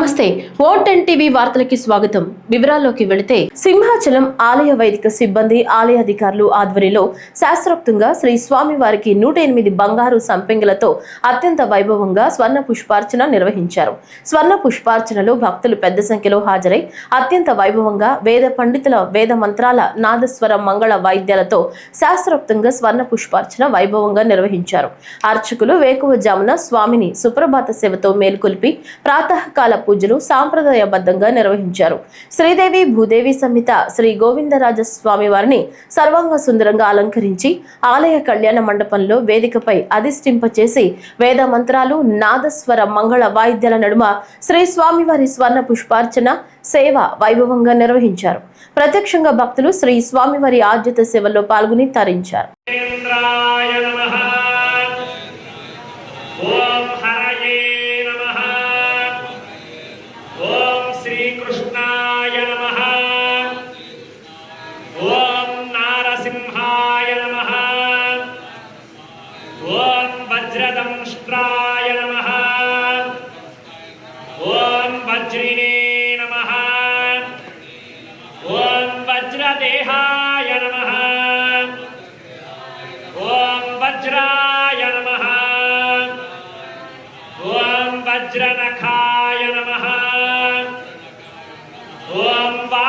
నమస్తే ఓ10 టీవీ వార్తలకి స్వాగతం. వివరాల్లోకి వెళితే సింహాచలం ఆలయ వైదిక సిబ్బంది ఆలయ అధికారులు ఆధ్వర్యంలో శాస్త్రోక్తంగా శ్రీ స్వామి వారికి 108 బంగారు సంపెంగలతో అత్యంత వైభవంగా స్వర్ణ పుష్పార్చన నిర్వహించారు. స్వర్ణ పుష్పార్చనలో భక్తులు పెద్ద సంఖ్యలో హాజరై అత్యంత వైభవంగా వేద పండితుల వేద మంత్రాల నాదస్వర మంగళ వాయిద్యాలతో శాస్త్రోక్తంగా స్వర్ణ పుష్పార్చన వైభవంగా నిర్వహించారు. అర్చకులు వేకువజామున స్వామిని సుప్రభాత సేవతో మేల్కొల్పి ప్రాతకాల పూజలు సాంప్రదాయబద్ధంగా నిర్వహించారు. శ్రీదేవి భూదేవి సమేత శ్రీ గోవిందరాజ స్వామి వారిని సర్వాంగ సుందరంగా అలంకరించి ఆలయ కళ్యాణ మండపంలో వేదికపై అధిష్ఠింపచేసి వేద మంత్రాలు నాదస్వర మంగళ వాయిద్యాల నడుమ శ్రీ స్వామివారి స్వర్ణ పుష్పార్చన సేవ వైభవంగా నిర్వహించారు. ప్రత్యక్షంగా భక్తులు శ్రీ స్వామివారి ఆర్జిత సేవల్లో పాల్గొని తరించారు. कृष्णाय नमः। ओम नारसिंहाय नमः। ओम वज्रदंष्ट्राय नमः। ओम वज्रिणे नमः। ओम वज्रदेहाय नमः। ओम वज्राय नमः। ओम वज्रनखा